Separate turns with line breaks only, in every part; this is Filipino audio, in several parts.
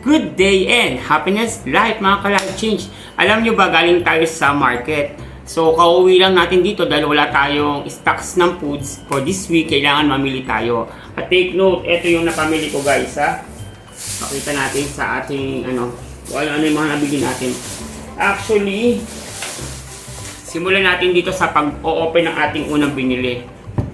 Good day and happiness life mga ka-life change. Alam nyo ba, galing tayo sa market. So, kauwi lang natin dito dahil wala tayong stocks ng foods for this week. Kailangan mamili tayo. At take note, ito yung napamili ko guys ha. Pakita natin sa ating kung ano yung mga nabili natin. Actually, simulan natin dito sa pag-o-open ng ating unang binili.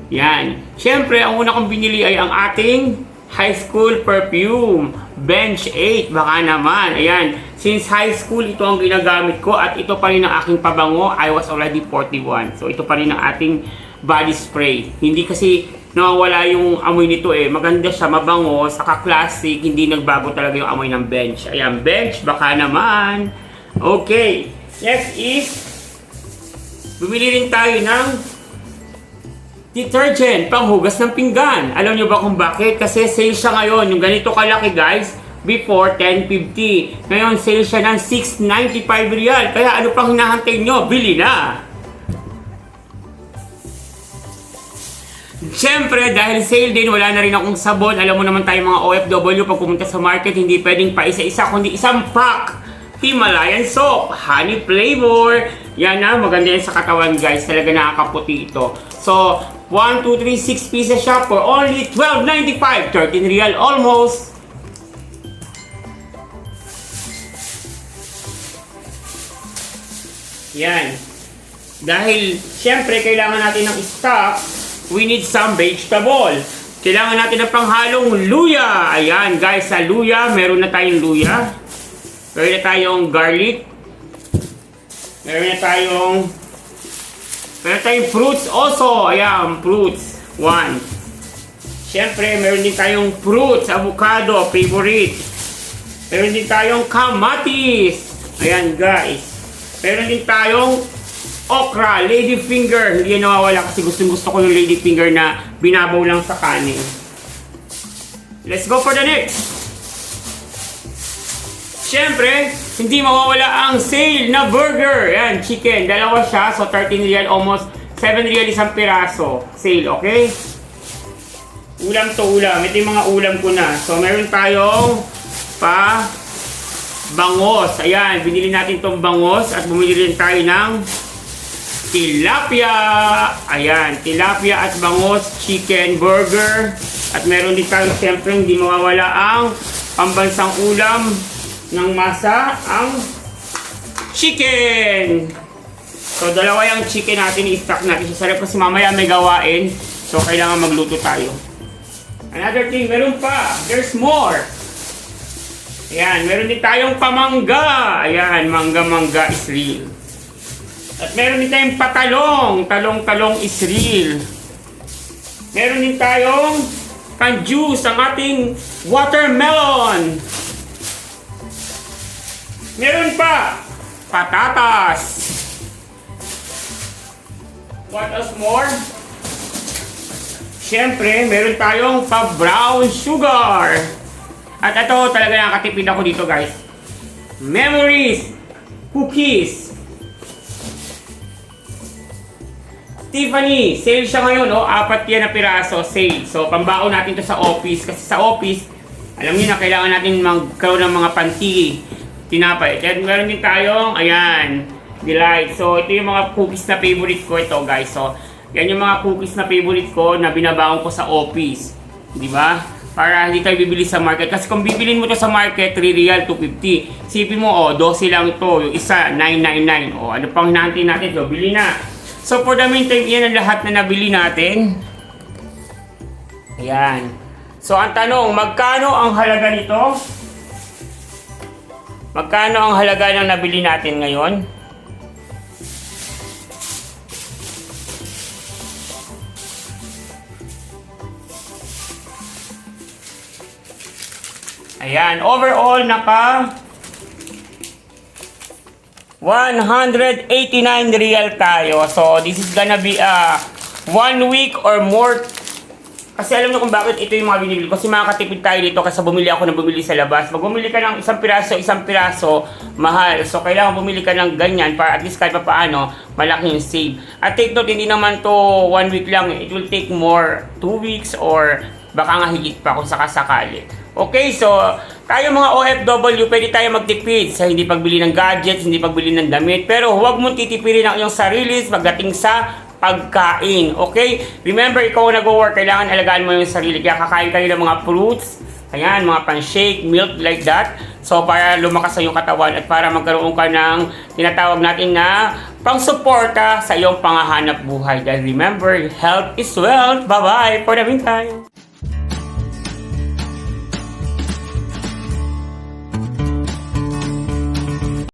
Yan. Siyempre, ang una kong binili ay ang ating high school perfume. Bench 8. Baka naman. Ayan. Since high school, ito ang ginagamit ko at ito pa rin ang aking pabango. I was already 41. So, ito pa rin ang ating body spray. Hindi kasi nawawala yung amoy nito eh. Maganda siya, mabango, saka classic. Hindi nagbago talaga yung amoy ng bench. Ayan, bench. Baka naman. Okay. Next is, bumili rin tayo ng detergent, panghugas ng pinggan. Alam nyo ba kung bakit? Kasi sale siya ngayon. Yung ganito kalaki guys, before 10.50. Ngayon sale siya ng 6.95 real. Kaya ano pang hinahantay nyo? Bili na! Siyempre, dahil sale din, wala na rin akong sabon. Alam mo naman tayo mga OFW, pag pumunta sa market, hindi pwedeng pa isa-isa, kundi isang pack. Himalayan soap, honey flavor. Yan na, maganda yan sa katawan guys. Talaga nakakaputi ito. So, 1, 2, 3, 6 pieces siya for only 12.95. 13 real almost. Yan. Dahil, syempre, kailangan natin ng stock. We need some vegetable. Kailangan natin ng panghalong luya. Ayan, guys, sa luya, meron na tayong luya. Meron na tayong garlic. Meron na tayong fruits also. Ayan, fruits. 1. Siyempre, meron din tayong fruits. Avocado, favorite. Meron din tayong kamatis. Ayan, guys. Meron din tayong okra, ladyfinger. Hindi yan nawawala kasi gusto ko yung ladyfinger na binabaw lang sa kanin. Let's go for the next. Siyempre, hindi mawawala ang sale na burger. Yan, chicken. Dalawa siya. So, 13 real, almost 7 real isang piraso. Sale, okay? Ulam to ulam. Ito yung mga ulam ko na. So, meron tayong bangos. Ayan, binili natin tong bangos. At bumili rin tayo ng tilapia. Ayan, tilapia at bangos, chicken, burger. At meron din tayo, siyempre, hindi mawawala ang pambansang ulam ng masa, ang chicken. So, dalawa yung chicken natin, i-stock natin sa sarap kasi mamaya may gawain. So, kailangan magluto tayo. Another thing, meron pa. There's more. Ayan, meron din tayong pamangga. Ayan, mangga is real. At meron din tayong patalong. Talong is real. Meron din tayong pan-juice, ang ating watermelon. Meron pa, patatas. What else more? Siyempre, meron tayong pa-brown sugar. At ito, talaga nakatipid ako dito guys. Memories, cookies. Tiffany, sale siya ngayon, oh. 4 yan na piraso, sale. So, pambaon natin to sa office. Kasi sa office, alam niyo na, kailangan natin magkaroon ng mga panti. Tinapay. Kaya meron din tayong, ayan, delight. So, ito yung mga cookies na favorite ko ito, guys. So, yan yung mga cookies na favorite ko na binabaon ko sa office. Di ba? Para hindi tayo bibili sa market. Kasi kung bibilin mo to sa market, 3 real, 250. Sipin mo, 12 lang to. Yung isa, 999. Ano pang hinahantay natin? So, bili na. So, for the meantime, yan ang lahat na nabili natin. Ayan. So, ang tanong, magkano ang halaga nito? Magkano ang halaga ng nabili natin ngayon? Ayan, overall naka 189 real tayo. So, this is gonna be 1 week or more. Kasi alam nyo kung bakit ito yung mga binibili. Kasi makakatipid tayo dito kasi bumili ako ng bumili sa labas. Pag bumili ka ng isang piraso, mahal. So, kailangan bumili ka ng ganyan para at least kahit pa paano, malaki yung save. At take note, hindi naman to 1 week lang. It will take more 2 weeks or baka nga higit pa kung sakasakali. Okay, so tayo mga OFW, pwede tayo magtipid sa hindi pagbili ng gadgets, hindi pagbili ng damit, pero huwag mong titipirin ang iyong sarili pagdating sa pagkain, okay? Remember, ikaw nag-work, kailangan alagaan mo yung sarili, kaya kakain kayo ng mga fruits, ayan, mga pan-shake, milk, like that. So, para lumakas sa iyong katawan at para magkaroon ka ng tinatawag natin na pang-suporta sa iyong pangahanap buhay. Dahil remember, health is wealth. Bye-bye for the meantime.